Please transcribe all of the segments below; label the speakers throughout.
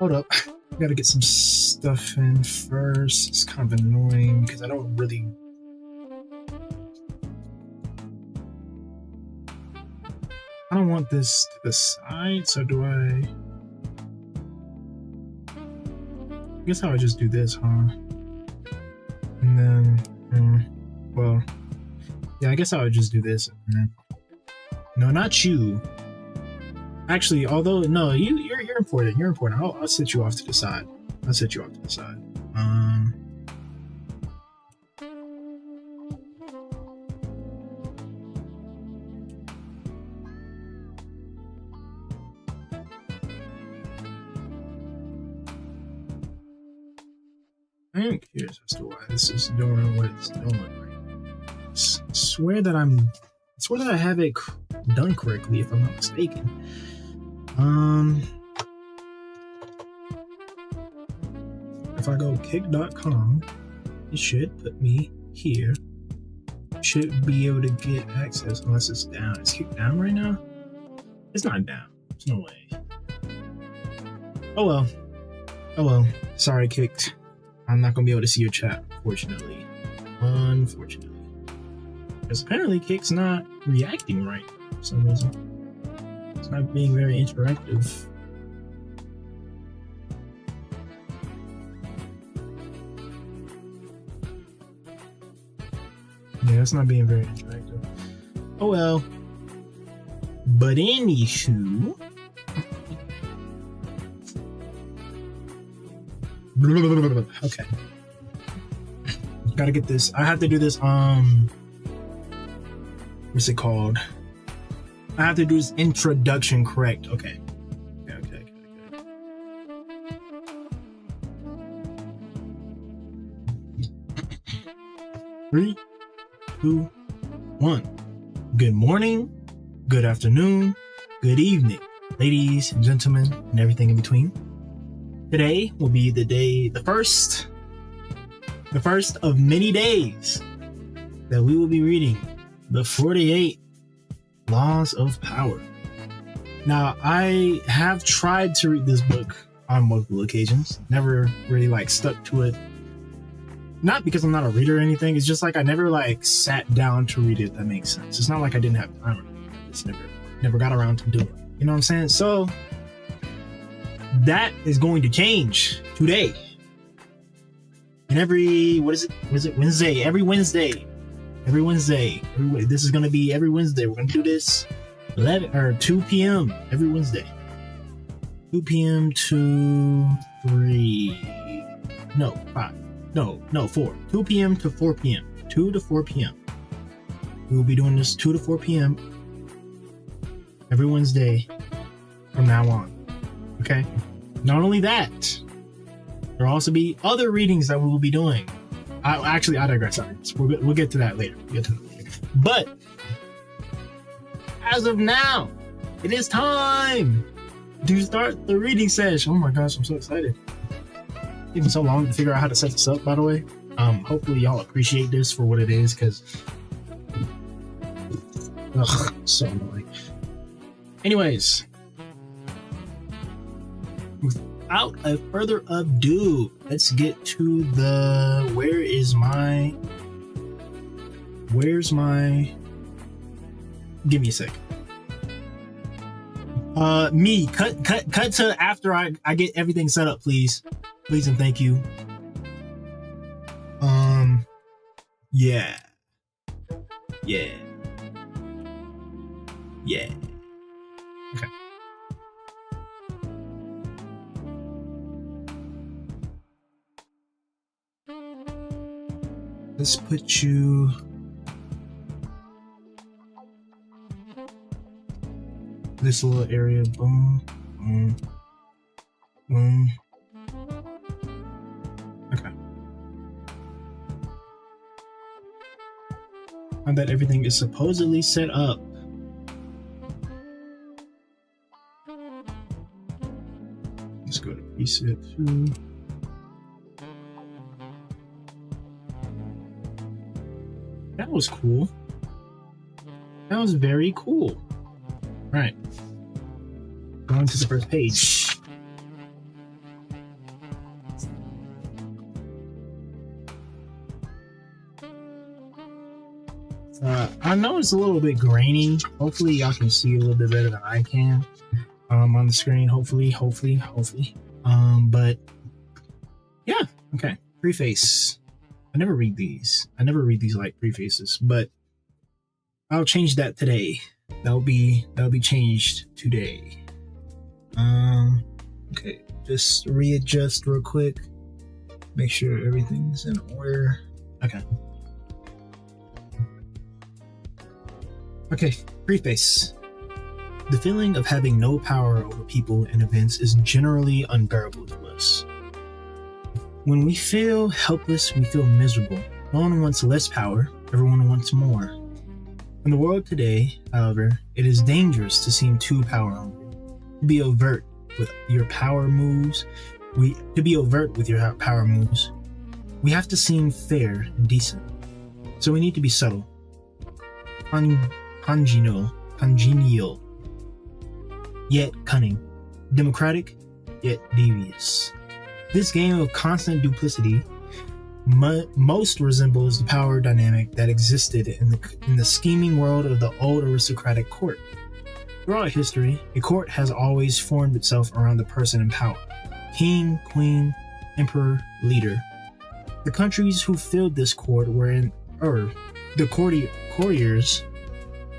Speaker 1: Hold up. I gotta get some stuff in first. It's kind of annoying because I don't really... I don't want this to the side, so do I... I guess I would just do this, huh? And then... well... yeah, I guess I would just do this. No, not you. Actually, although no, you're important. You're important. I'll sit you off to the side. I'll sit you off to the side. I am curious as to why this is doing what it's doing. I swear that I have it done correctly, if I'm not mistaken. If I go kick.com, it should put me here. Should be able to get access unless it's down. Is Kick down right now? It's not down. There's no way. Oh well. Oh well. Sorry, Kicked. I'm not gonna be able to see your chat, unfortunately. Unfortunately. Because apparently Kick's not reacting right for some reason. It's not being very interactive. Yeah, it's not being very interactive. Oh well. But anywho. Okay. Gotta get this. I have to do this. What's it called? I have to do this introduction correct. Okay. Okay. 3, 2, 1. Good morning, good afternoon, good evening, ladies and gentlemen, and everything in between. Today will be the first of many days that we will be reading the 48 Laws of Power. Now, I have tried to read this book on multiple occasions, never really stuck to it. Not because I'm not a reader or anything, it's just I never sat down to read it, if that makes sense. It's not like I didn't have time. I just never got around to doing it. You know what I'm saying? So that is going to change today. And Wednesday? Every Wednesday. This is going to be every Wednesday. We're going to do this 2 p.m. every Wednesday. 2 p.m. to 3. No, 5. No, 4. 2 p.m. to 4 p.m. 2 to 4 p.m. We will be doing this 2 to 4 p.m. every Wednesday from now on. Okay? Not only that, there will also be other readings that we will be doing. I digress. Sorry. We'll get to that later. But as of now, it is time to start the reading session. Oh my gosh, I'm so excited. Taking so long to figure out how to set this up, by the way. Hopefully y'all appreciate this for what it is, because so annoying. Anyways, without a further ado, let's get to the give me a sec. Cut to after I get everything set up, please and thank you. Yeah. Okay. Let's put you this little area. Boom. Okay. Now that everything is supposedly set up, let's go to preset 2. That was cool. That was very cool. Right. Going to the first page. I know it's a little bit grainy. Hopefully y'all can see a little bit better than I can on the screen. Hopefully. But yeah, okay. Preface. I never read these like prefaces, but I'll change that today. That'll be changed today. Okay, just readjust real quick. Make sure everything's in order. Okay, preface. The feeling of having no power over people and events is generally unbearable to us. When we feel helpless, we feel miserable. No one wants less power, everyone wants more. In the world today, however, it is dangerous to seem too power hungry. To be overt with your power moves, we have to seem fair and decent. So we need to be subtle, congenial, yet cunning, democratic, yet devious. This game of constant duplicity most resembles the power dynamic that existed in the scheming world of the old aristocratic court. Throughout history, a court has always formed itself around the person in power: king, queen, emperor, leader. The countries who filled this court courtiers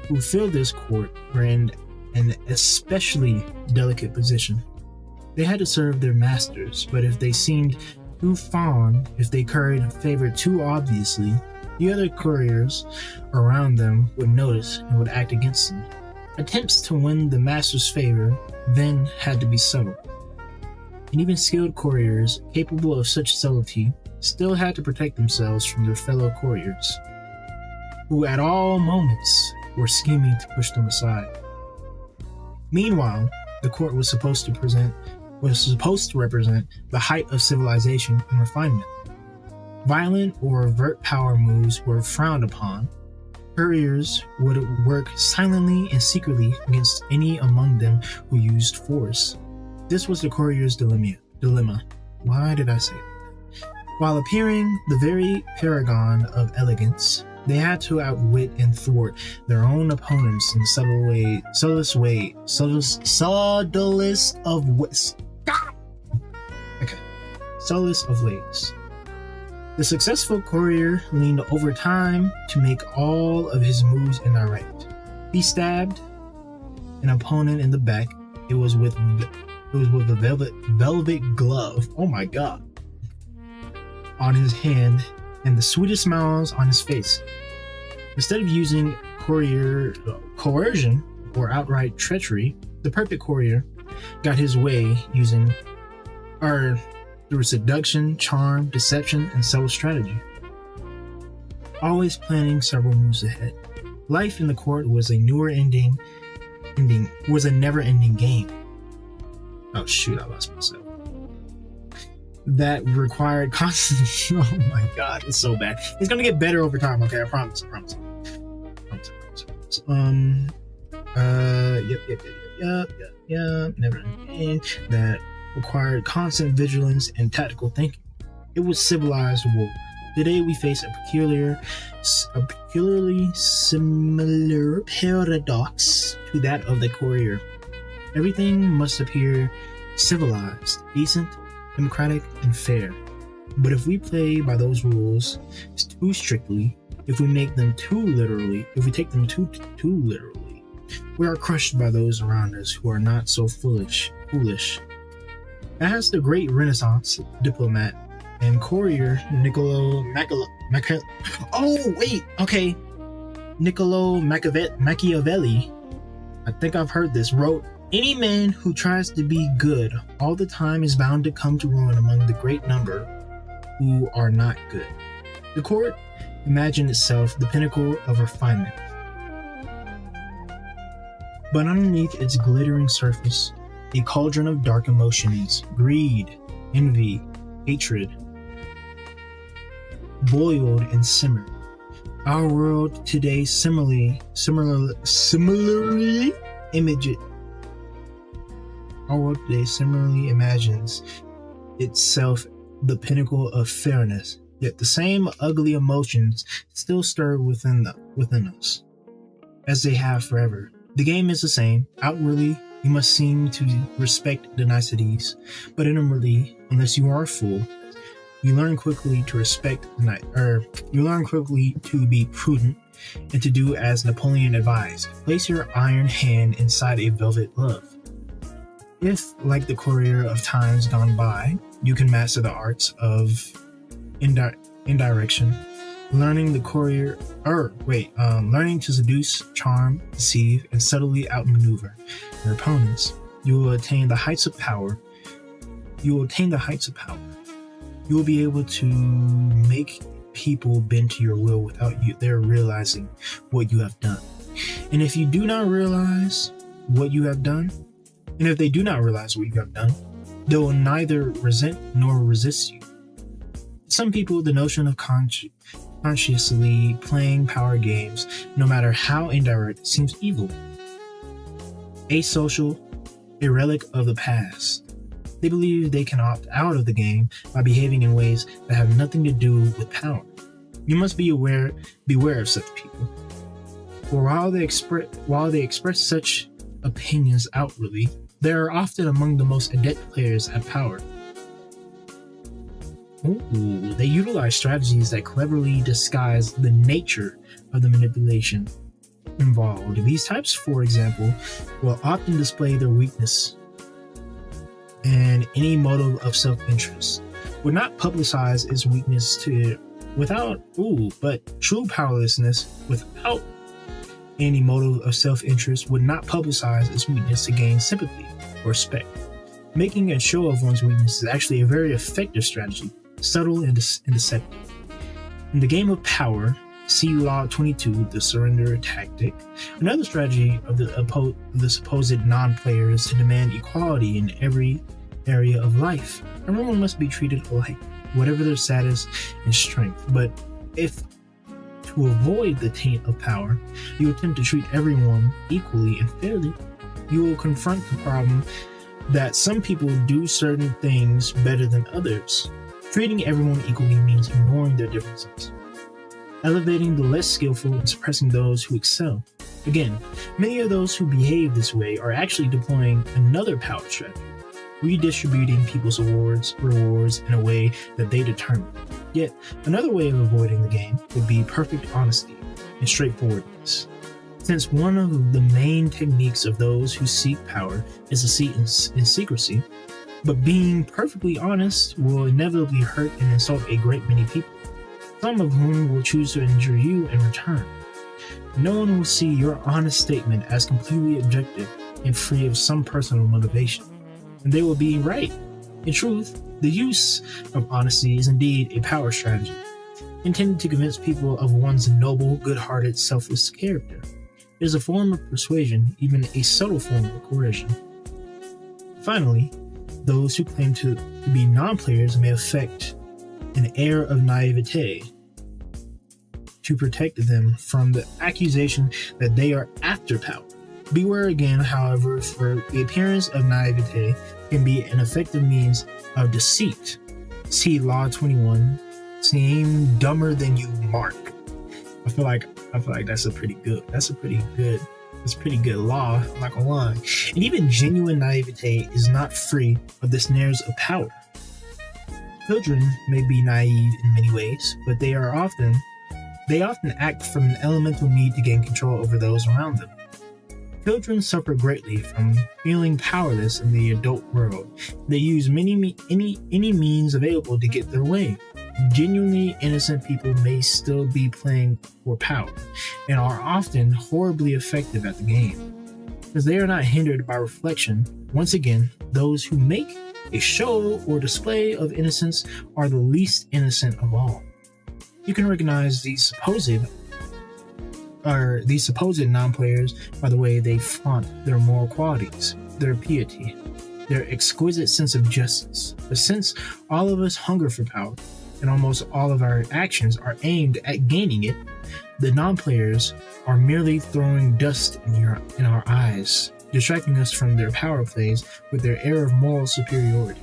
Speaker 1: who filled this court were in an especially delicate position. They had to serve their masters, but if they seemed too fond, if they curried favor too obviously, the other courtiers around them would notice and would act against them. Attempts to win the master's favor then had to be subtle. And even skilled courtiers capable of such subtlety still had to protect themselves from their fellow courtiers, who at all moments were scheming to push them aside. Meanwhile, the court was supposed to represent the height of civilization and refinement. Violent or overt power moves were frowned upon. Couriers would work silently and secretly against any among them who used force. This was the courier's dilemma. Why did I say that? While appearing the very paragon of elegance, they had to outwit and thwart their own opponents in subtlest of ways. The successful courier leaned over time to make all of his moves indirect. He stabbed an opponent in the back. It was with a velvet glove. Oh my god! On his hand and the sweetest smiles on his face. Instead of using coercion or outright treachery, the perfect courier got his way through seduction, charm, deception, and subtle strategy. Always planning several moves ahead. Life in the court was a never-ending game. Oh shoot, I lost myself. That required constant. Oh my god, it's so bad. It's gonna get better over time. Okay, I promise. Never ending. That required constant vigilance and tactical thinking. It was civilized war. Today we face a peculiarly similar paradox to that of the courier. Everything must appear civilized, decent, democratic, and fair. But if we play by those rules too strictly, if we take them too literally, we are crushed by those around us who are not so foolish. As the great Renaissance diplomat and courier Niccolo Machiavelli, I think I've heard this, wrote, "Any man who tries to be good all the time is bound to come to ruin among the great number who are not good." The court imagined itself the pinnacle of refinement. But underneath its glittering surface, a cauldron of dark emotions, greed, envy, hatred, boiled and simmered. Our world today similarly imagines itself the pinnacle of fairness, yet the same ugly emotions still stir within us. as they have forever. The game is the same. Outwardly, you must seem to respect the niceties, but inwardly, unless you are a fool, you learn quickly to you learn quickly to be prudent and to do as Napoleon advised. Place your iron hand inside a velvet glove. If, like the courier of times gone by, you can master the arts of indirection, learning to seduce, charm, deceive, and subtly outmaneuver your opponents, you will attain the heights of power. You will be able to make people bend to your will without their realizing what you have done. And if they do not realize what you have done, they will neither resent nor resist you. Some people, the notion of consciously playing power games, no matter how indirect, seems evil, asocial, a relic of the past. They believe they can opt out of the game by behaving in ways that have nothing to do with power. You must beware of such people. For while they express such opinions outwardly, they are often among the most adept players at power. They utilize strategies that cleverly disguise the nature of the manipulation involved. These types, for example, will often display their weakness and any motive of self-interest. Would not publicize its weakness but true powerlessness without any motive of self-interest would not publicize its weakness to gain sympathy or respect. Making a show of one's weakness is actually a very effective strategy, subtle and deceptive. In the game of power, see Law 22, the surrender tactic. Another strategy of the supposed non-player is to demand equality in every area of life. Everyone must be treated alike, whatever their status and strength. But if, to avoid the taint of power, you attempt to treat everyone equally and fairly, you will confront the problem that some people do certain things better than others. Treating everyone equally means ignoring their differences, elevating the less skillful and suppressing those who excel. Again, many of those who behave this way are actually deploying another power strategy, redistributing people's rewards in a way that they determine. Yet, another way of avoiding the game would be perfect honesty and straightforwardness. Since one of the main techniques of those who seek power is deceit and secrecy, but being perfectly honest will inevitably hurt and insult a great many people, some of whom will choose to injure you in return. No one will see your honest statement as completely objective and free of some personal motivation, and they will be right. In truth, the use of honesty is indeed a power strategy, intended to convince people of one's noble, good-hearted, selfless character. It is a form of persuasion, even a subtle form of coercion. Finally, those who claim to be non-players may affect an air of naivete to protect them from the accusation that they are after power. Beware again, however, for the appearance of naivete can be an effective means of deceit. See Law 21, seem dumber than you mark. I feel like that's pretty good law, I'm not gonna lie. And even genuine naivete is not free of the snares of power. Children may be naive in many ways, but they often act from an elemental need to gain control over those around them. Children suffer greatly from feeling powerless in the adult world. They use any means available to get their way. Genuinely innocent people may still be playing for power and are often horribly effective at the game, because they are not hindered by reflection. Once again, those who make a show or display of innocence are the least innocent of all. You can recognize these supposed non-players by the way they flaunt their moral qualities, their piety, their exquisite sense of justice. But since all of us hunger for power, and almost all of our actions are aimed at gaining it, the non-players are merely throwing dust in our eyes, distracting us from their power plays with their air of moral superiority.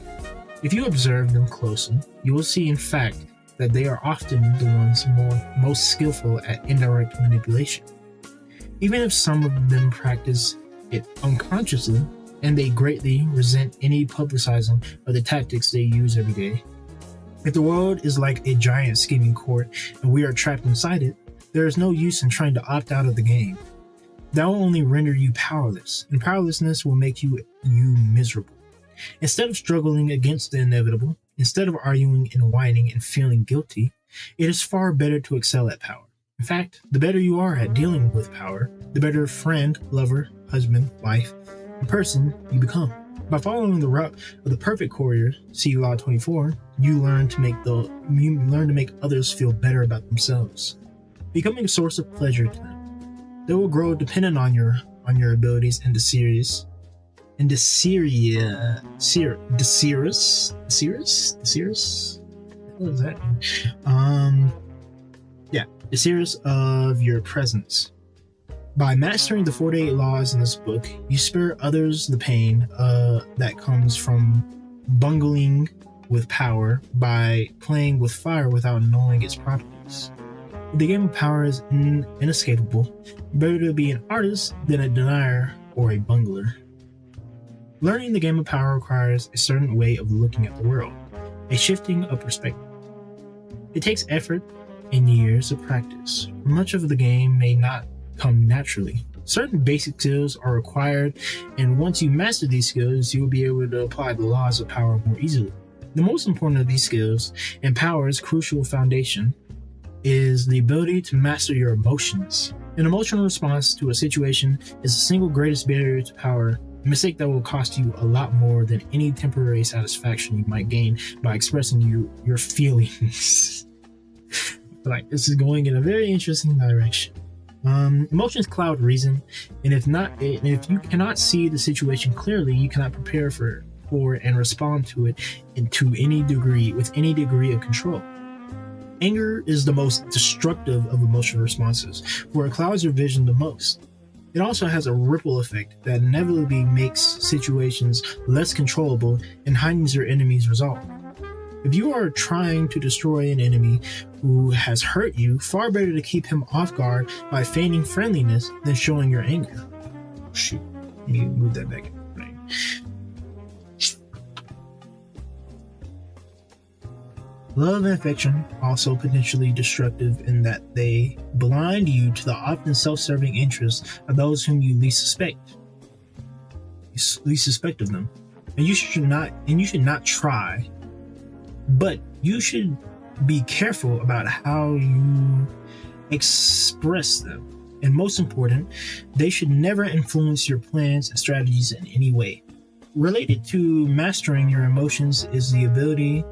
Speaker 1: If you observe them closely, you will see in fact that they are often the ones most skillful at indirect manipulation. even if some of them practice it unconsciously and they greatly resent any publicizing of the tactics they use every day. If the world is like a giant scheming court and we are trapped inside it, there is no use in trying to opt out of the game. That will only render you powerless, and powerlessness will make you miserable. Instead of struggling against the inevitable, instead of arguing and whining and feeling guilty, it is far better to excel at power. In fact, the better you are at dealing with power, the better friend, lover, husband, wife, and person you become. By following the route of the perfect courier, see Law 24, you learn to make others feel better about themselves, becoming a source of pleasure to them. They will grow dependent on your abilities and What does that mean? The series of your presence. By mastering the 48 laws in this book, you spare others the pain that comes from bungling with power by playing with fire without knowing its properties. The game of power is inescapable. Better to be an artist than a denier or a bungler. Learning the game of power requires a certain way of looking at the world, a shifting of perspective. It takes effort and years of practice. Much of the game may not come naturally. Certain basic skills are required, and once you master these skills, you will be able to apply the laws of power more easily. The most important of these skills, and power's crucial foundation, is the ability to master your emotions. An emotional response to a situation is the single greatest barrier to power, a mistake that will cost you a lot more than any temporary satisfaction you might gain by expressing your feelings. Like, this is going in a very interesting direction. Emotions cloud reason, and if you cannot see the situation clearly, you cannot prepare for and respond to it with any degree of control. Anger is the most destructive of emotional responses, for it clouds your vision the most. It also has a ripple effect that inevitably makes situations less controllable and heightens your enemy's resolve. If you are trying to destroy an enemy who has hurt you, far better to keep him off guard by feigning friendliness than showing your anger. Shoot, let me move that back. Love and affection also potentially destructive in that they blind you to the often self-serving interests of those whom you least suspect of them. And you should not try, but you should be careful about how you express them. And most important, they should never influence your plans and strategies in any way. Related to mastering your emotions is the ability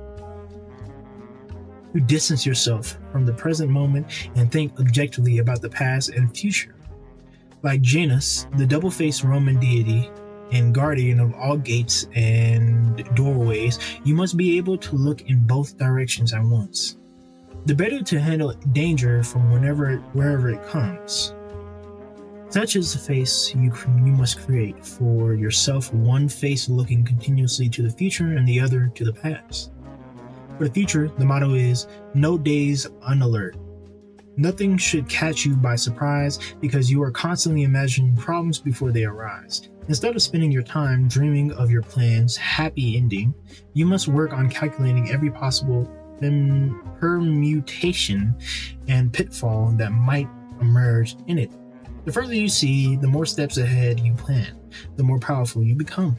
Speaker 1: to distance yourself from the present moment and think objectively about the past and future. Like Janus, the double-faced Roman deity and guardian of all gates and doorways, you must be able to look in both directions at once. The better to handle danger from wherever it comes. Such is the face you must create for yourself, one face looking continuously to the future and the other to the past. For the future, the motto is, no days unalert. Nothing should catch you by surprise because you are constantly imagining problems before they arise. Instead of spending your time dreaming of your plan's happy ending, you must work on calculating every possible permutation and pitfall that might emerge in it. The further you see, the more steps ahead you plan, the more powerful you become.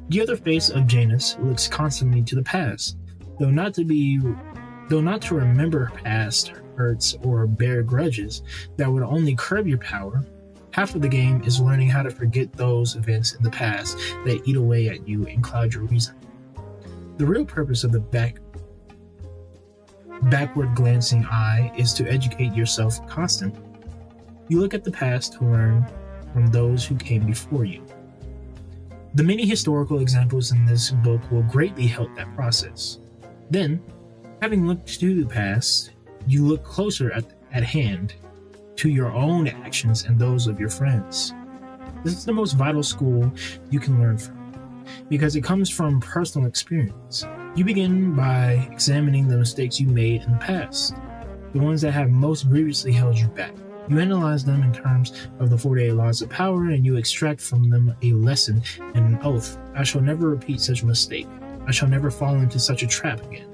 Speaker 1: The other face of Janus looks constantly to the past. Though not to remember past hurts or bear grudges that would only curb your power, half of the game is learning how to forget those events in the past that eat away at you and cloud your reason. The real purpose of the backward glancing eye is to educate yourself constantly. You look at the past to learn from those who came before you. The many historical examples in this book will greatly help that process. Then, having looked to the past, you look closer at hand to your own actions and those of your friends. This is the most vital school you can learn from, because it comes from personal experience. You begin by examining the mistakes you made in the past, the ones that have most grievously held you back. You analyze them in terms of the 48 laws of power, and you extract from them a lesson and an oath. I shall never repeat such a mistake. I shall never fall into such a trap again.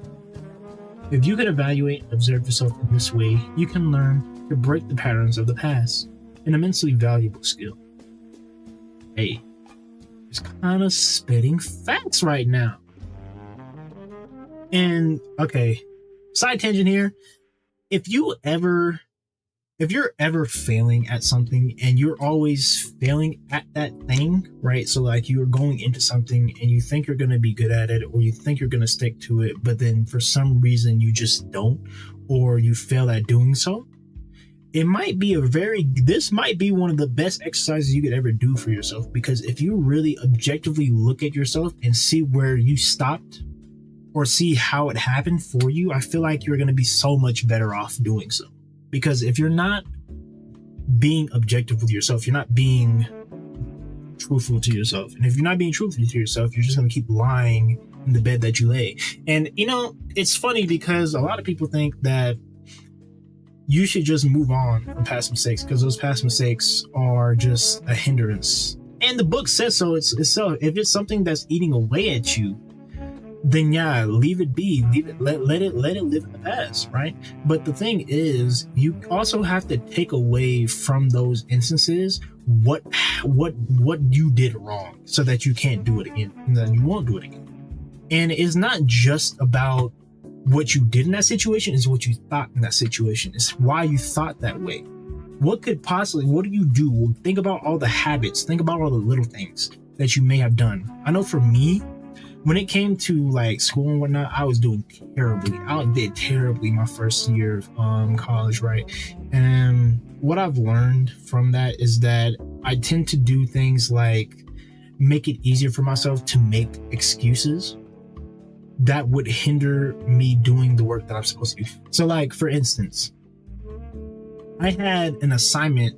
Speaker 1: If you can evaluate and observe yourself in this way, you can learn to break the patterns of the past, an immensely valuable skill. Hey, it's kind of spitting facts right now. And okay, side tangent here. If you're ever failing at something and you're always failing at that thing, right? So like you're going into something and you think you're going to be good at it, or you think you're going to stick to it, but then for some reason you just don't, or you fail at doing so. This might be one of the best exercises you could ever do for yourself, because if you really objectively look at yourself and see where you stopped or see how it happened for you, I feel like you're going to be so much better off doing so. Because if you're not being objective with yourself, you're not being truthful to yourself. And if you're not being truthful to yourself, you're just going to keep lying in the bed that you lay. And, it's funny because a lot of people think that you should just move on from past mistakes because those past mistakes are just a hindrance. And the book says so. It's so. If it's something that's eating away at you, then yeah, leave it be. Leave it. Let it live in the past, right? But the thing is, you also have to take away from those instances what you did wrong, so that you can't do it again, and then you won't do it again. And it's not just about what you did in that situation, is what you thought in that situation. It's why you thought that way. What do you do? Think about all the habits. Think about all the little things that you may have done. I know for me, when it came to like school and whatnot, I was doing terribly. I did terribly my first year of college, right? And what I've learned from that is that I tend to do things like make it easier for myself to make excuses that would hinder me doing the work that I'm supposed to do. So like, for instance, I had an assignment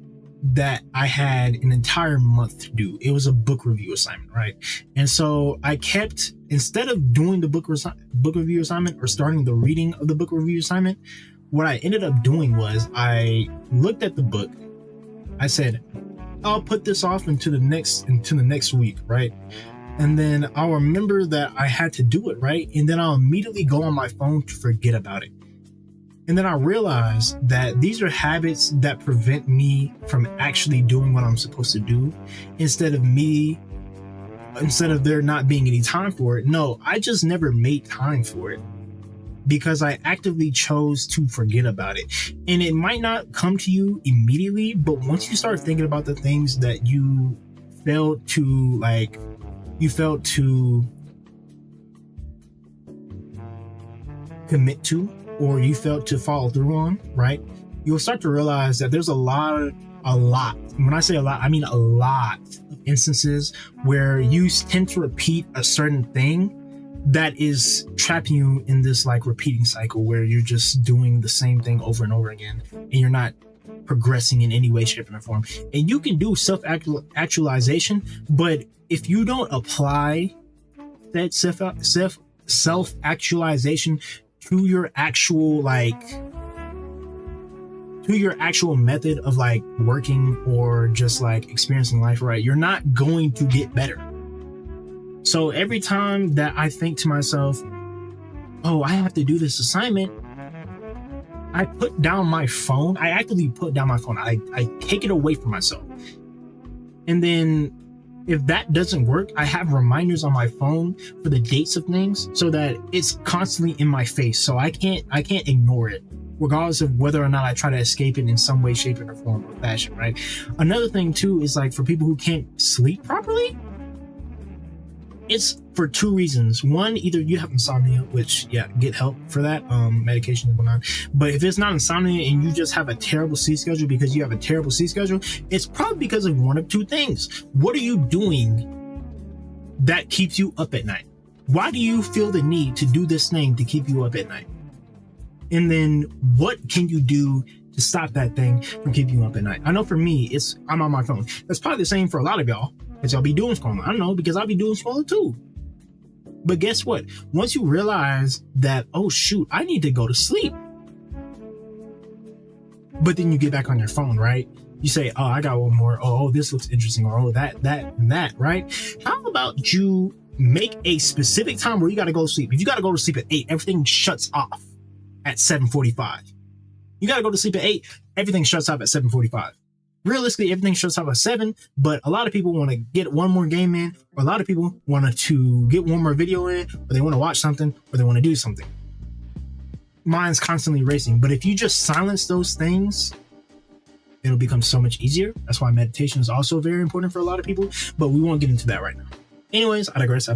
Speaker 1: that I had an entire month to do. It was a book review assignment, right? And so I kept, instead of doing the book review assignment or starting the reading of the book review assignment, what I ended up doing was I looked at the book. I said, I'll put this off into the next week, right? And then I'll remember that I had to do it, right? And then I'll immediately go on my phone to forget about it. And then I realized that these are habits that prevent me from actually doing what I'm supposed to do. Instead of there not being any time for it. No, I just never made time for it because I actively chose to forget about it. And it might not come to you immediately, but once you start thinking about the things that you failed to commit to, or you failed to follow through on, right? You'll start to realize that there's a lot. When I say a lot, I mean a lot of instances where you tend to repeat a certain thing that is trapping you in this like repeating cycle where you're just doing the same thing over and over again, and you're not progressing in any way, shape, or form. And you can do self-actualization, but if you don't apply that self-actualization to your actual method of like working or just like experiencing life, right, you're not going to get better. So every time that I think to myself, oh, I have to do this assignment, I put down my phone. I actively put down my phone. I take it away from myself. And then if that doesn't work, I have reminders on my phone for the dates of things so that it's constantly in my face. So I can't ignore it, regardless of whether or not I try to escape it in some way, shape, or form or fashion, right? Another thing too is like for people who can't sleep properly, it's for two reasons. One, either you have insomnia, which get help for that, medication and whatnot. But if it's not insomnia and you just have a terrible sleep schedule because you have a terrible sleep schedule, it's probably because of one of two things. What are you doing that keeps you up at night? Why do you feel the need to do this thing to keep you up at night? And then what can you do to stop that thing from keeping you up at night? I know for me, I'm on my phone. That's probably the same for a lot of y'all. Because y'all be doing scrolling. I don't know, because I'll be doing scrolling too. But guess what? Once you realize that, oh shoot, I need to go to sleep, but then you get back on your phone, right? You say, oh, I got one more. Oh, this looks interesting. Or, oh, that, and that, right? How about you make a specific time where you got to go to sleep? If you got to go to sleep at 8, everything shuts off at 7:45. You got to go to sleep at 8, everything shuts off at 7:45. Realistically, everything shuts off at 7, but a lot of people want to get one more game in, or a lot of people want to get one more video in, or they want to watch something, or they want to do something. Mind's constantly racing, but if you just silence those things, it'll become so much easier. That's why meditation is also very important for a lot of people, but we won't get into that right now. Anyways, I digress.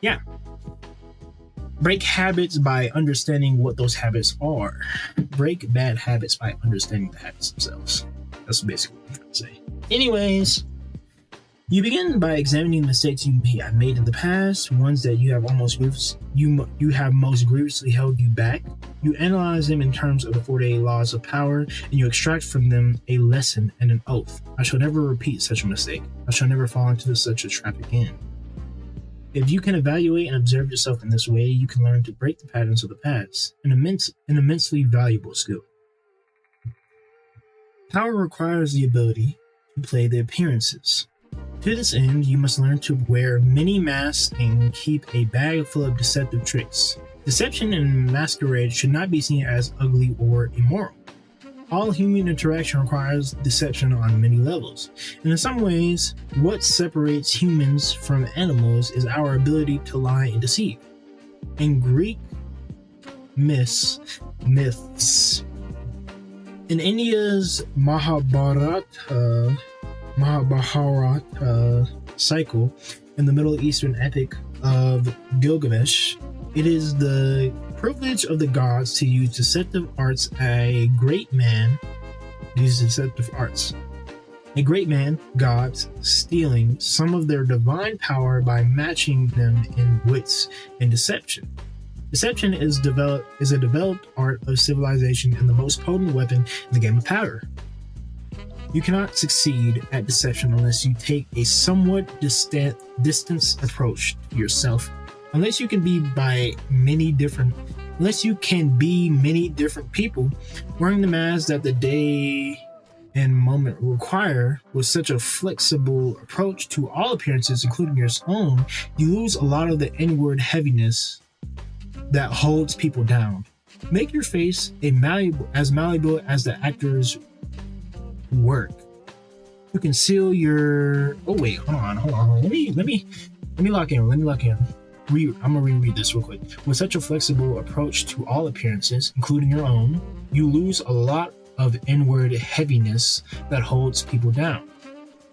Speaker 1: Yeah. Break habits by understanding what those habits are. Break bad habits by understanding the habits themselves. That's basically what I'm trying to say. Anyways, you begin by examining the mistakes you have made in the past, ones that you have most grievously held you back. You analyze them in terms of the 48 laws of power, and you extract from them a lesson and an oath. I shall never repeat such a mistake. I shall never fall into such a trap again. If you can evaluate and observe yourself in this way, you can learn to break the patterns of the past, an immensely valuable skill. Power requires the ability to play the appearances. To this end, you must learn to wear many masks and keep a bag full of deceptive tricks. Deception and masquerade should not be seen as ugly or immoral. All human interaction requires deception on many levels, and in some ways, what separates humans from animals is our ability to lie and deceive. In Greek myths, in India's Mahabharata cycle, in the Middle Eastern epic of Gilgamesh, it is the privilege of the gods to use deceptive arts. A great man, gods, stealing some of their divine power by matching them in wits and deception. Deception is a developed art of civilization and the most potent weapon in the game of power. You cannot succeed at deception unless you take a somewhat distanced approach to yourself. Unless you can be many different people, wearing the mask that the day and moment require with such a flexible approach to all appearances, including your own, you lose a lot of the inward heaviness that holds people down. Make your face as malleable as the actor's work. You conceal your. Oh wait, hold on. Let me lock in. I'm gonna reread this real quick. With such a flexible approach to all appearances, including your own, you lose a lot of inward heaviness that holds people down.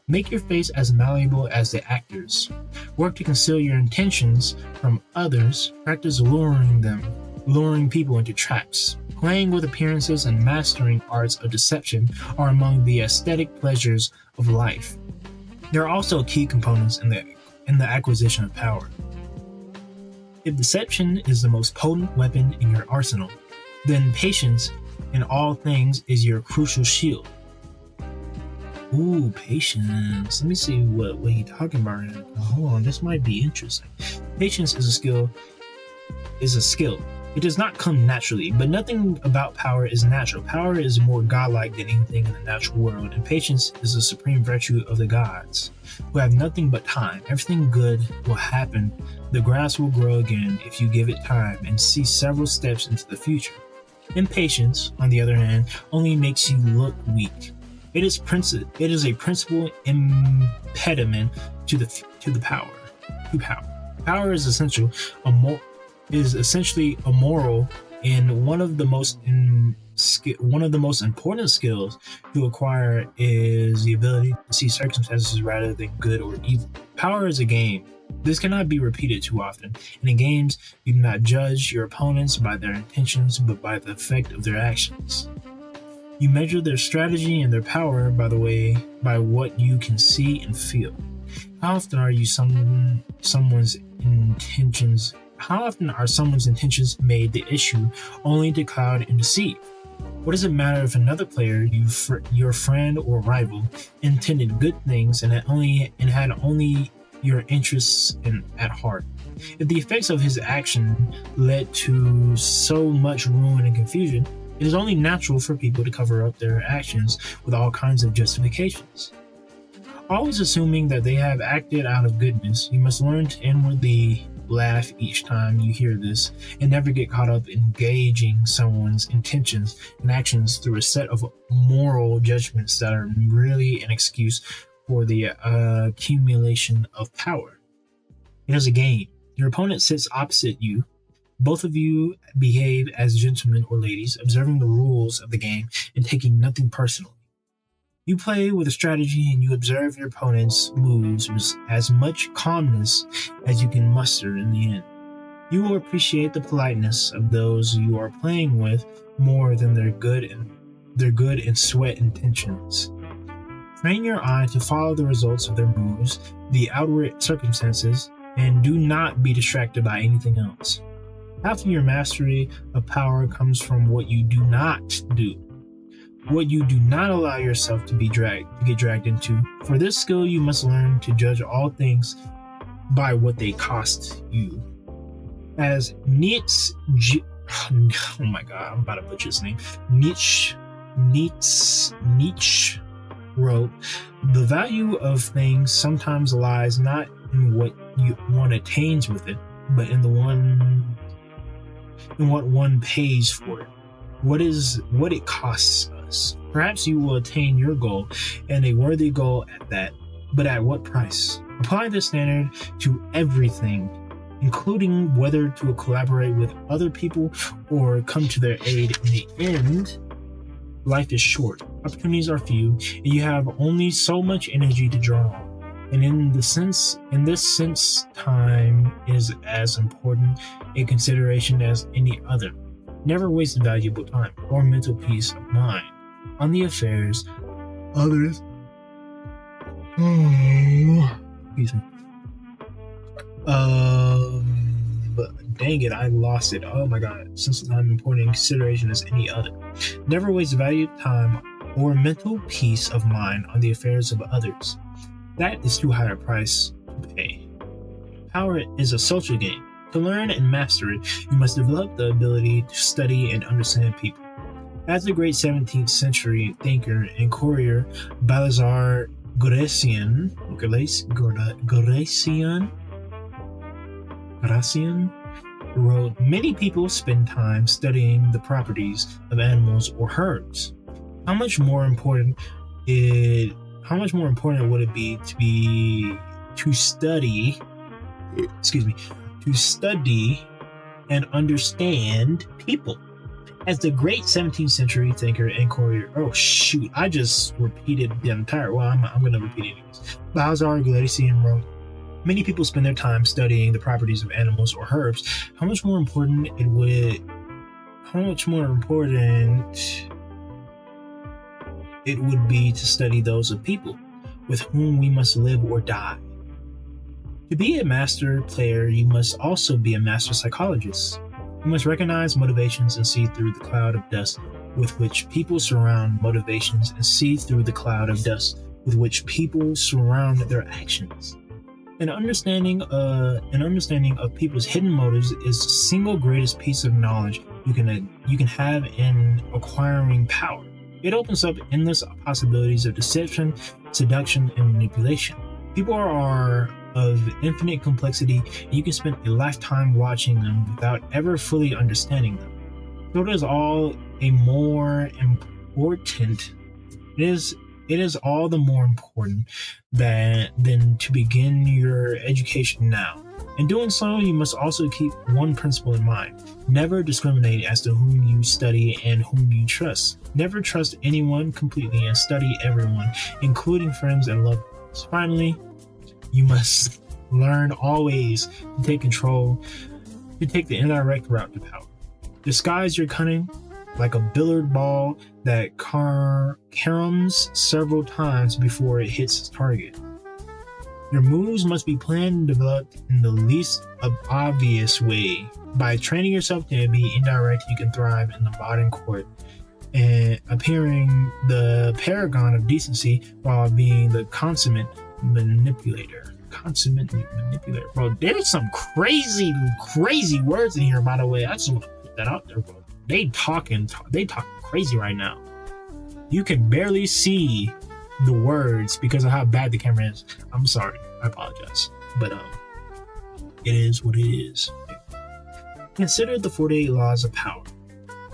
Speaker 1: Make your face as malleable as the actors. Work to conceal your intentions from others. Practice luring people into traps. Playing with appearances and mastering arts of deception are among the aesthetic pleasures of life. There are also key components in the acquisition of power. If deception is the most potent weapon in your arsenal, then patience in all things is your crucial shield. Ooh, patience. Let me see what he's talking about here. Hold on, this might be interesting. Patience is a skill. It does not come naturally, but nothing about power is natural. Power is more godlike than anything in the natural world, and patience is the supreme virtue of the gods, who have nothing but time. Everything good will happen. The grass will grow again if you give it time and see several steps into the future. Impatience, on the other hand, only makes you look weak. It is a principal impediment to power. Power is essentially immoral, and one of the most important skills to acquire is the ability to see circumstances rather than good or evil. Power is a game. This cannot be repeated too often. And in games, you do not judge your opponents by their intentions, but by the effect of their actions. You measure their strategy and their power by what you can see and feel. How often are someone's intentions made the issue only to cloud and deceive? What does it matter if another player, your friend or rival, intended good things and had only your interests at heart? If the effects of his action led to so much ruin and confusion, It is only natural for people to cover up their actions with all kinds of justifications. Always assuming that they have acted out of goodness, you must learn to inwardly laugh each time you hear this and never get caught up in gauging someone's intentions and actions through a set of moral judgments that are really an excuse for the accumulation of power. It is a game. Your opponent sits opposite you. Both of you behave as gentlemen or ladies, observing the rules of the game and taking nothing personally. You play with a strategy and you observe your opponent's moves with as much calmness as you can muster in the end. You will appreciate the politeness of those you are playing with more than their good and sweat intentions. Train your eye to follow the results of their moves, the outward circumstances, and do not be distracted by anything else. Half of your mastery of power comes from what you do not do. What you do not allow yourself to get dragged into. For this skill, you must learn to judge all things by what they cost you. As Nietzsche, oh my god, I'm about to butcher his name. Nietzsche wrote, "The value of things sometimes lies not in what one attains with it, but in what one pays for it. What it costs us. Perhaps you will attain your goal, and a worthy goal at that, but at what price? Apply this standard to everything, including whether to collaborate with other people or come to their aid. In the end, life is short, opportunities are few, and you have only so much energy to draw on. And in this sense, time is as important a consideration as any other. Never waste valuable time or mental peace of mind on the affairs of others. Excuse me. Dang it, I lost it. Oh my god. Since time important in consideration as any other. Never waste valuable time or mental peace of mind on the affairs of others. That is too high a price to pay. Power is a social game. To learn and master it, you must develop the ability to study and understand people. As the great 17th century thinker and courier Balthazar Gracian wrote, "Many people spend time studying the properties of animals or herbs. How much more important would it be to study and understand people?" As the great 17th century thinker and courier, I just repeated the entire, I'm going to repeat it anyways. Balthazar Gracian wrote, "Many people spend their time studying the properties of animals or herbs. How much more important it would be to study those of people with whom we must live or die. To be a master player, you must also be a master psychologist. You must recognize motivations and see through the cloud of dust with which people surround motivations and see through the cloud of dust with which people surround their actions. An understanding of people's hidden motives is the single greatest piece of knowledge you can have in acquiring power. It opens up endless possibilities of deception, seduction, and manipulation. People are of infinite complexity, and you can spend a lifetime watching them without ever fully understanding them. So it is all the more important than to begin your education now. In doing so, you must also keep one principle in mind. Never discriminate as to whom you study and whom you trust. Never trust anyone completely and study everyone, including friends and loved ones. Finally, you must learn always to take the indirect route to power. Disguise your cunning like a billiard ball that caroms several times before it hits its target. Your moves must be planned and developed in the least obvious way. By training yourself to be indirect, you can thrive in the modern court and appearing the paragon of decency while being the consummate manipulator. Bro, there's some crazy words in here, by the way. I just want to put that out there, bro. they talk crazy right now. You can barely see the words because of how bad the camera is. I'm sorry, I apologize, but it is what it is. Consider the 48 Laws of Power,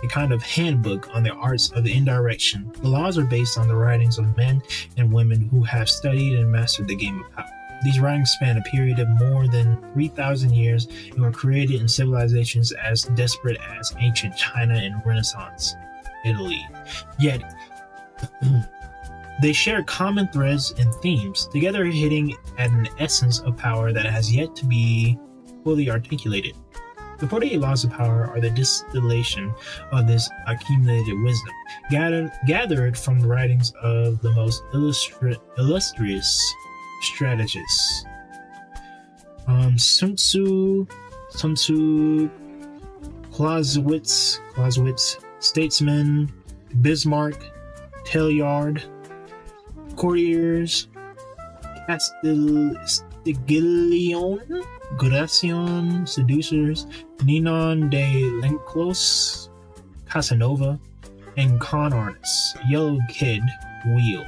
Speaker 1: a kind of handbook on the arts of indirection. The laws are based on the writings of men and women who have studied and mastered the game of power. These writings span a period of more than 3,000 years and were created in civilizations as desperate as ancient China and Renaissance Italy. Yet, they share common threads and themes, together hitting at an essence of power that has yet to be fully articulated. The 48 Laws of Power are the distillation of this accumulated wisdom, gathered from the writings of the most illustrious strategists. Sun Tzu, Clausewitz, statesmen, Bismarck, Teilhard, courtiers, Castiglione, Gracian, seducers, Ninon de Lenclos, Casanova, and con artists, Yellow Kid, Wheel,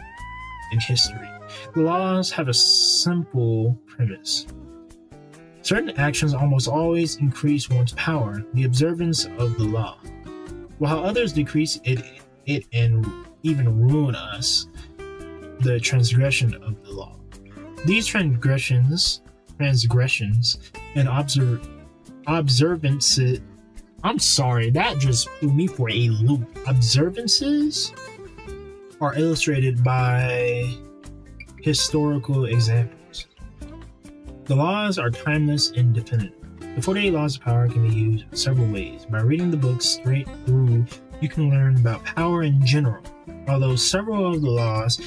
Speaker 1: in history. The laws have a simple premise. Certain actions almost always increase one's power, the observance of the law, while others decrease it and even ruin us, the transgression of the law. These transgressions and observances, I'm sorry, that just threw me for a loop. Observances are illustrated by historical examples. The laws are timeless and definitive. The 48 Laws of Power can be used in several ways. By reading the book straight through, you can learn about power in general. Although several of the laws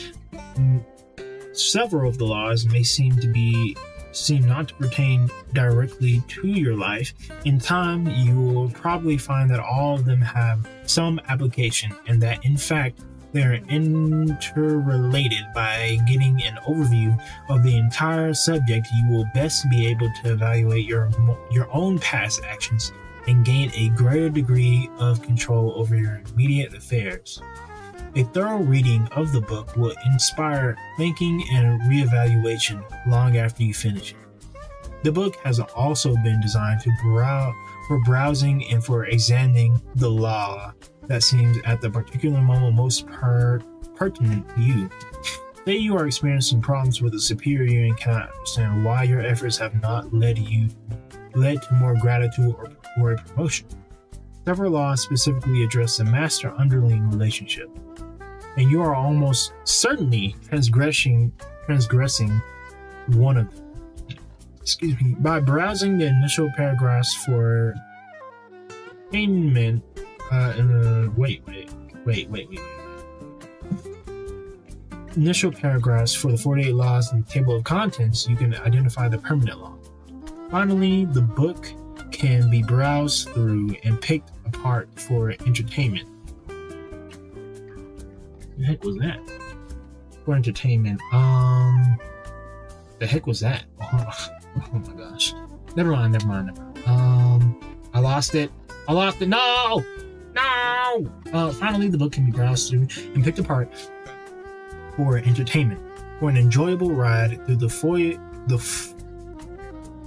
Speaker 1: may seem not to pertain directly to your life, in time you will probably find that all of them have some application and that in fact they are interrelated. By getting an overview of the entire subject, you will best be able to evaluate your own past actions and gain a greater degree of control over your immediate affairs. A thorough reading of the book will inspire thinking and reevaluation long after you finish it. The book has also been designed for browsing and for examining the law that seems at the particular moment most pertinent to you. Say you are experiencing problems with a superior and cannot understand why your efforts have not led to more gratitude or a promotion. Several laws specifically address the master-underling relationship, and you are almost certainly transgressing one of them. By browsing the initial paragraphs for attainment, initial paragraphs for the 48 laws in the table of contents, you can identify the permanent law. Finally, the book can be browsed through and picked apart for entertainment. The heck was that? For entertainment. The heck was that? Oh my gosh. Never mind. I lost it. No! Finally, the book can be browsed through and picked apart for entertainment, for an enjoyable ride through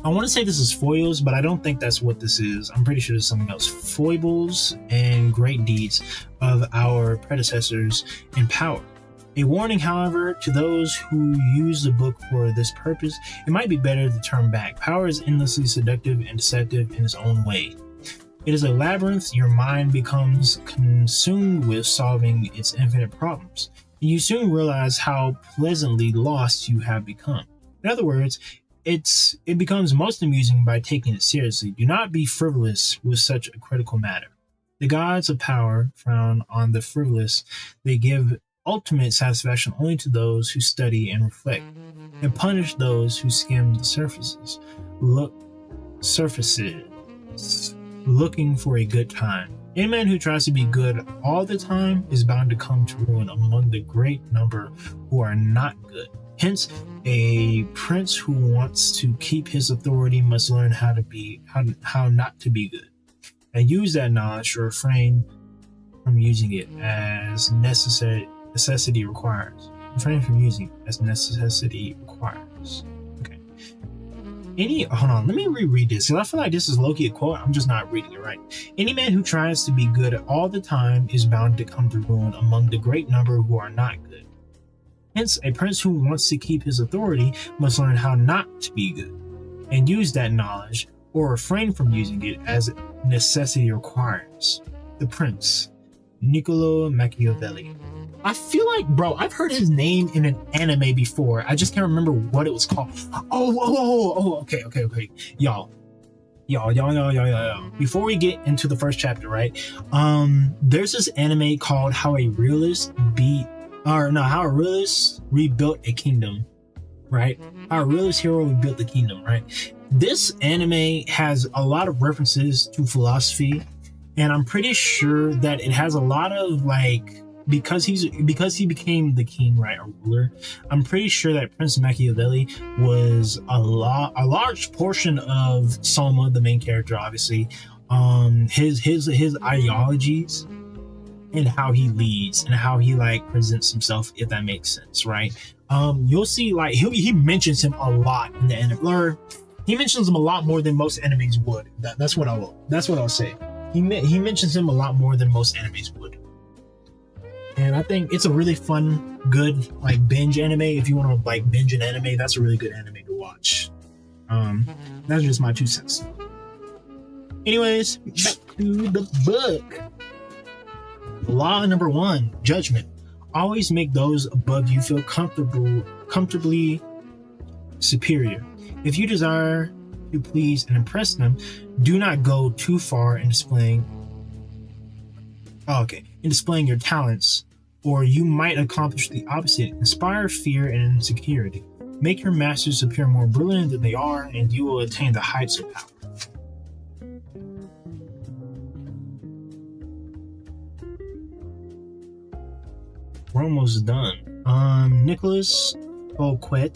Speaker 1: I want to say this is foils, but I don't think that's what this is. I'm pretty sure it's something else. Foibles and great deeds of our predecessors in power. A warning, however, to those who use the book for this purpose, it might be better to turn back. Power is endlessly seductive and deceptive in its own way. It is a labyrinth. Your mind becomes consumed with solving its infinite problems, and you soon realize how pleasantly lost you have become. In other words, it becomes most amusing by taking it seriously. Do not be frivolous with such a critical matter. The gods of power frown on the frivolous. They give ultimate satisfaction only to those who study and reflect, and punish those who skim the surfaces, looking for a good time. Any man who tries to be good all the time is bound to come to ruin among the great number who are not good. Hence, a prince who wants to keep his authority must learn how not to be good. and use that knowledge to refrain from using it as necessity requires. Refrain from using it as necessity requires. Okay. Hold on, let me reread this because I feel like this is low-key a quote. I'm just not reading it right. Any man who tries to be good all the time is bound to come to ruin among the great number who are not good. Hence, a prince who wants to keep his authority must learn how not to be good and use that knowledge or refrain from using it as necessity requires. The Prince, Niccolo Machiavelli. I feel like, bro, I've heard his name in an anime before. I just can't remember what it was called. Okay. Y'all. Before we get into the first chapter, right? There's this anime called How a Realist Rebuilt a Kingdom, right? How a realist hero rebuilt the kingdom, right? This anime has a lot of references to philosophy, and I'm pretty sure that it has a lot of like, because he became the king, right, or ruler. I'm pretty sure that Prince Machiavelli was a large portion of Soma, the main character, obviously. His ideologies and how he leads and how he like presents himself, if that makes sense, right? You'll see like he mentions him a lot in the anime. He mentions him a lot more than most enemies would. That's what I'll say. He mentions him a lot more than most enemies would. And I think it's a really fun, good like binge anime. If you want to like binge an anime, that's a really good anime to watch. That's just my 2 cents. Anyways, back to the book. Law number 1, judgment. Always make those above you feel comfortably superior. If you desire to please and impress them, do not go too far in displaying your talents, or you might accomplish the opposite. Inspire fear and insecurity. Make your masters appear more brilliant than they are, and you will attain the heights of power. We're almost done. Nicholas Fouquet.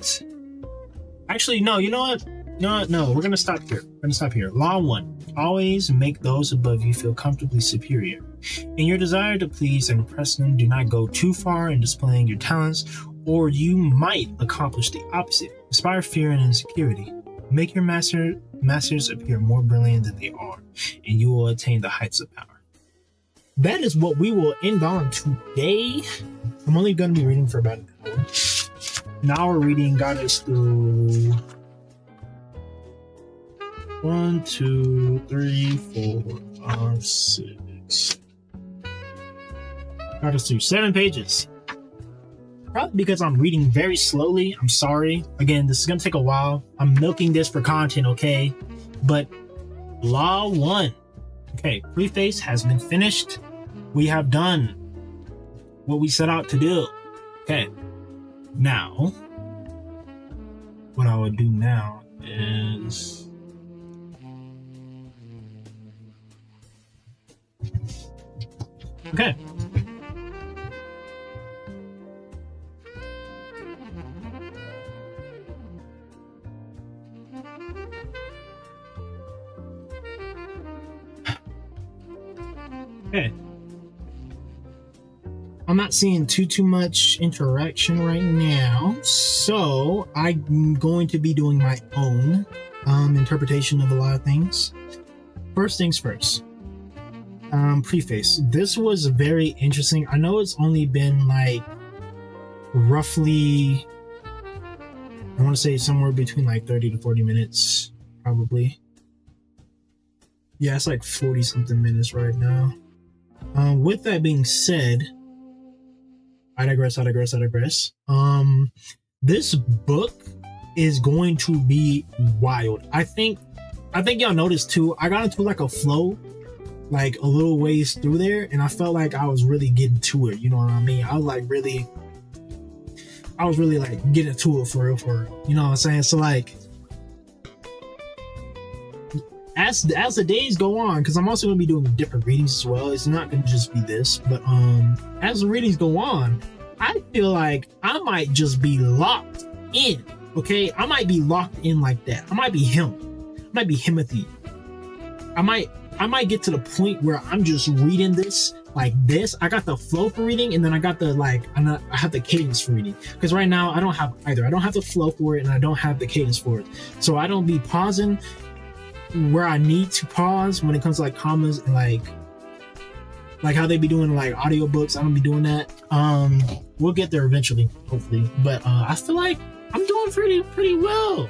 Speaker 1: Actually, no, you know what? No, we're gonna stop here. Law 1. Always make those above you feel comfortably superior. In your desire to please and impress them, do not go too far in displaying your talents, or you might accomplish the opposite. Inspire fear and insecurity. Make your masters appear more brilliant than they are, and you will attain the heights of power. That is what we will end on today. I'm only going to be reading for about an hour. An hour reading got us through 1, 2, 3, 4, 5, 6. Got us through 7 pages. Probably because I'm reading very slowly. I'm sorry. Again, this is going to take a while. I'm milking this for content, okay? But Law 1. Okay, preface has been finished. We have done what we set out to do. Okay. Now, what I would do now is... Okay. Okay. I'm not seeing too much interaction right now, so I'm going to be doing my own interpretation of a lot of things. First things first. Preface. This was very interesting. I know it's only been like roughly, I want to say somewhere between like 30 to 40 minutes, probably. Yeah, it's like 40 something minutes right now. With that being said, I digress. This book is going to be wild. I think y'all noticed too, I got into like a flow, like a little ways through there, and I felt like I was really getting to it, you know what I mean? I was really like getting to it for real, you know what I'm saying? So like, as the days go on, because I'm also going to be doing different readings as well, it's not going to just be this, but as the readings go on, I feel like I might just be locked in, okay? I might be locked in like that. I might be him. I might be Himothy. I I might get to the point where I'm just reading this like this. I got the flow for reading, and then I got the I have the cadence for reading. Because right now I don't have either. I don't have the flow for it, and I don't have the cadence for it. So I don't be pausing where I need to pause when it comes to like commas and like how they be doing like audiobooks. I don't be doing that. We'll get there eventually, hopefully. But I feel like I'm doing pretty well.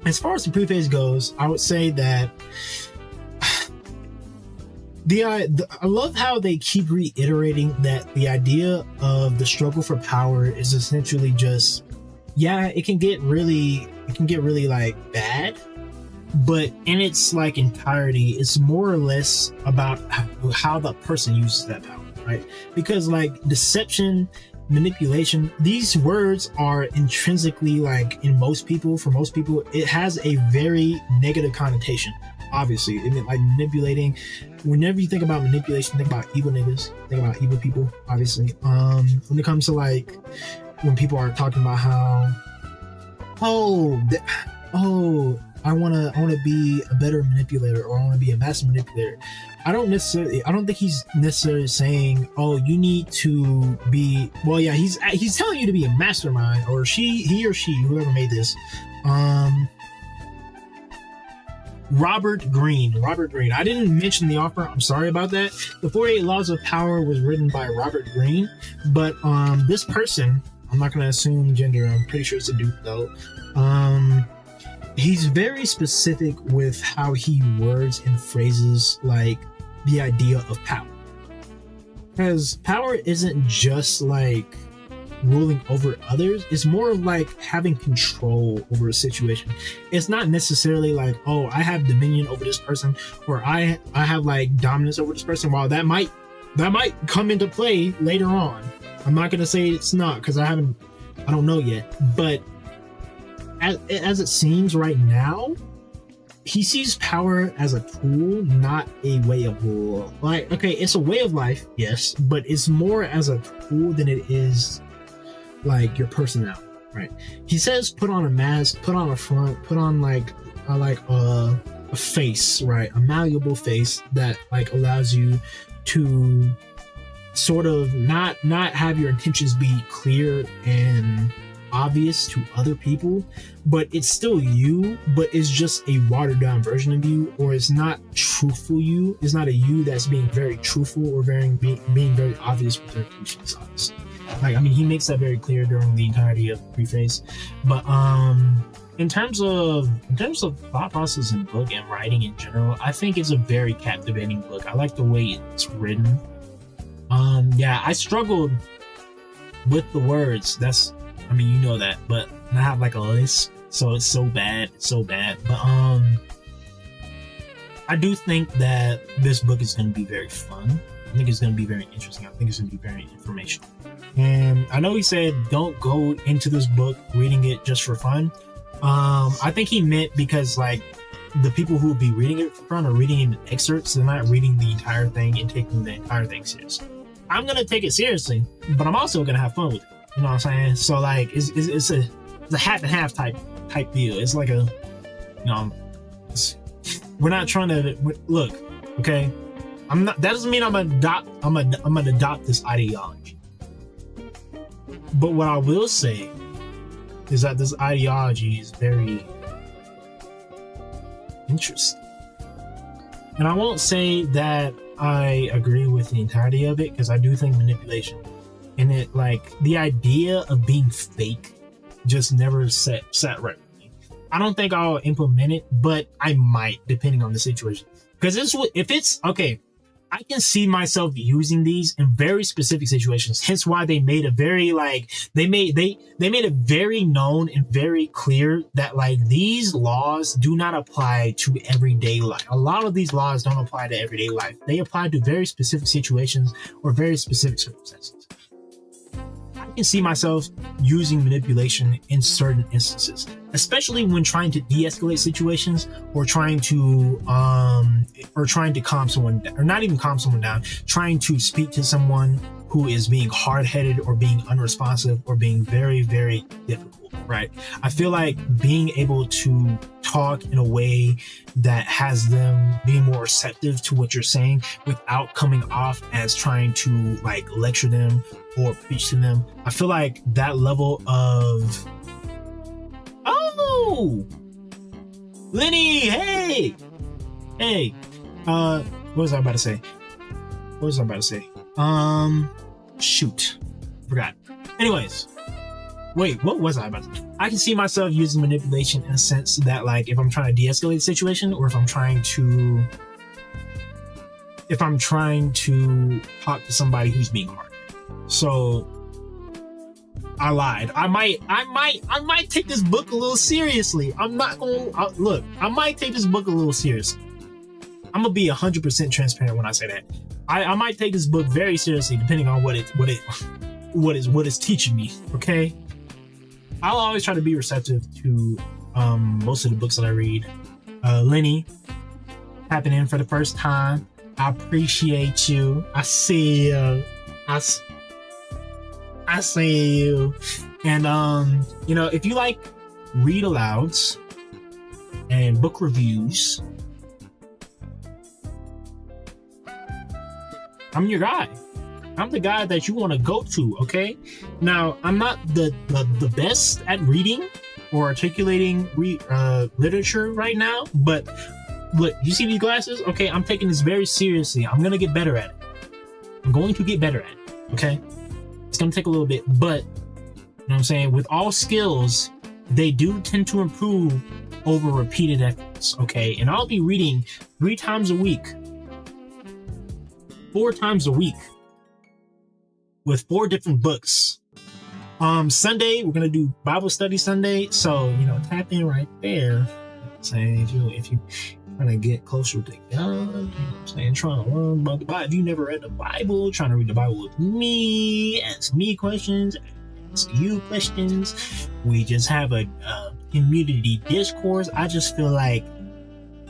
Speaker 1: As far as the preface goes, I would say that I love how they keep reiterating that the idea of the struggle for power is essentially just, yeah, it can get really like bad, but in its like entirety, it's more or less about how the person uses that power, right? Because like deception, manipulation, these words are intrinsically like for most people, it has a very negative connotation. Obviously, like manipulating. Whenever you think about manipulation, think about evil niggas, think about evil people. Obviously, when it comes to like when people are talking about how, I wanna be a better manipulator, or I wanna be a master manipulator. I don't think he's necessarily saying, oh, you need to be. Well, yeah, he's telling you to be a mastermind, or he or she, whoever made this. Robert Greene. I didn't mention the author. I'm sorry about that. The 48 Laws of Power was written by Robert Greene, but this person, I'm not going to assume gender. I'm pretty sure it's a dude though. He's very specific with how he words and phrases like the idea of power. Because power isn't just like ruling over others. It's more of like having control over a situation. It's not necessarily like, oh, I have dominion over this person, or I have like dominance over this person. While that might come into play later on. I'm not gonna say it's not, because I don't know yet. But as it seems right now, he sees power as a tool, not a way of rule. Like, okay, it's a way of life, yes, but it's more as a tool than it is like your personality, right? He says put on a mask, put on a front, put on like a face, right? A malleable face that like allows you to sort of not have your intentions be clear and obvious to other people, but it's still you, but it's just a watered down version of you, or it's not truthful you. It's not a you that's being very truthful or being very obvious with their intentions, obviously. Like, I mean, he makes that very clear during the entirety of the preface. But in terms of thought process and book and writing in general, I think it's a very captivating book. I like the way it's written. Yeah, I struggled with the words. I mean, you know that, but I have like a list, so it's so bad. But I do think that this book is going to be very fun. I think it's going to be very interesting. I think it's going to be very informational. And I know he said don't go into this book reading it just for fun. I think he meant because like the people who will be reading it for fun are reading in excerpts. They're not reading the entire thing and taking the entire thing seriously. I'm going to take it seriously, but I'm also going to have fun with it. You know what I'm saying? So like it's a half and half type deal. It's like a, you know, we're not trying to look, okay? That doesn't mean I'm gonna adopt this ideology. But what I will say is that this ideology is very interesting. And I won't say that I agree with the entirety of it, because I do think manipulation and it, like, the idea of being fake just never sat right with me. I don't think I'll implement it, but I might, depending on the situation. Because if it's okay, I can see myself using these in very specific situations. Hence why they made a very they made it very known and very clear that like these laws do not apply to everyday life. A lot of these laws don't apply to everyday life. They apply to very specific situations or very specific circumstances. I can see myself using manipulation in certain instances, especially when trying to de-escalate situations or trying to calm someone down, or not even calm someone down, trying to speak to someone who is being hard-headed or being unresponsive or being very, very difficult, right? I feel like being able to talk in a way that has them being more receptive to what you're saying without coming off as trying to like lecture them or preach to them. I feel like that level of, oh, Lenny, hey, what was I about to say? Shoot, forgot. Anyways, wait, what was I about to say? I can see myself using manipulation in a sense that, like, if I'm trying to de-escalate the situation, or if I'm trying to talk to somebody who's being hard. So I lied. I might take this book a little seriously. I'm not gonna look. I might take this book a little seriously. I'm gonna be 100% transparent when I say that. I might take this book very seriously, depending on what it's teaching me. Okay, I'll always try to be receptive to most of the books that I read. Lenny, tapping in for the first time. I appreciate you. I see you. I see you. And if you like read alouds and book reviews, I'm your guy. I'm the guy that you want to go to, okay? Now, I'm not the best at reading or articulating literature right now, but look, you see these glasses? Okay, I'm taking this very seriously. I'm gonna get better at it. I'm going to get better at it, okay? It's gonna take a little bit, but you know what I'm saying? With all skills, they do tend to improve over repeated efforts, okay? And I'll be reading 3 times a week, 4 times a week, with 4 different books. Sunday, we're gonna do Bible study Sunday, so tap in right there. Saying if you trying to get closer to God, trying to learn about the Bible. If you never read the Bible, trying to read the Bible with me, ask me questions, ask you questions. We just have a community discourse. I just feel like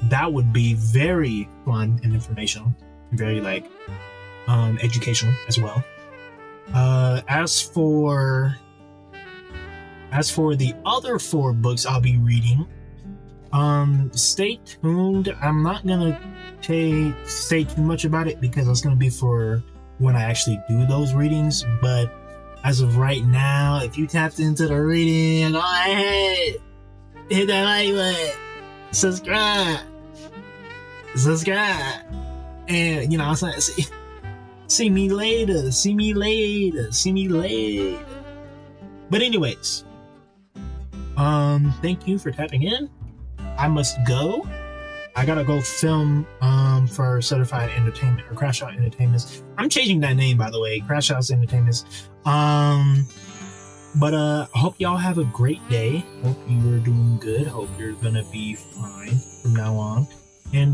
Speaker 1: that would be very fun and informational, very educational as well. As for the other 4 books I'll be reading, stay tuned. I'm not gonna say too much about it because it's gonna be for when I actually do those readings. But as of right now, if you tapped into the reading, go ahead, hit that like button, subscribe, and I'm saying, see me later. But anyways, thank you for tapping in. I must go. I gotta go film for Certified Entertainment or Crash Out Entertainment. I'm changing that name, by the way, Crash Out Entertainment. But I hope y'all have a great day. Hope you're doing good. Hope you're gonna be fine from now on. And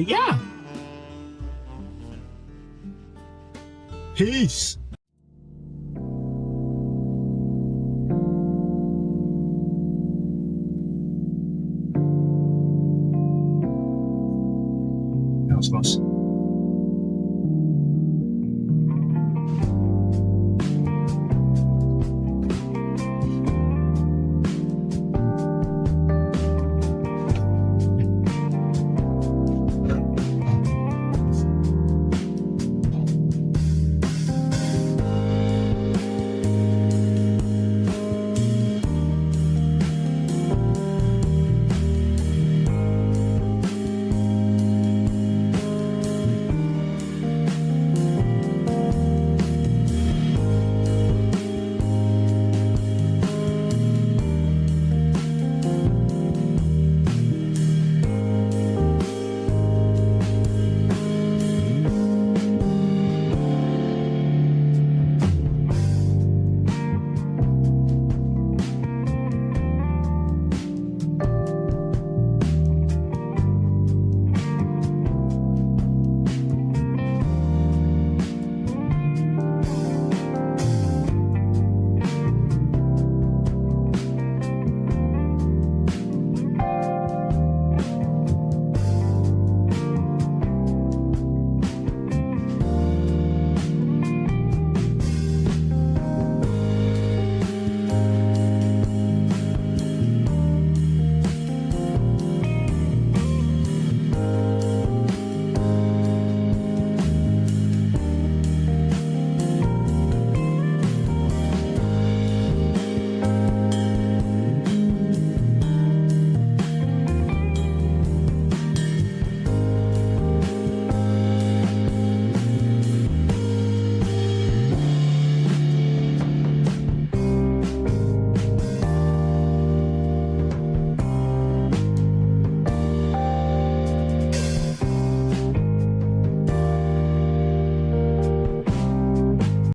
Speaker 1: yeah. Peace. That was close.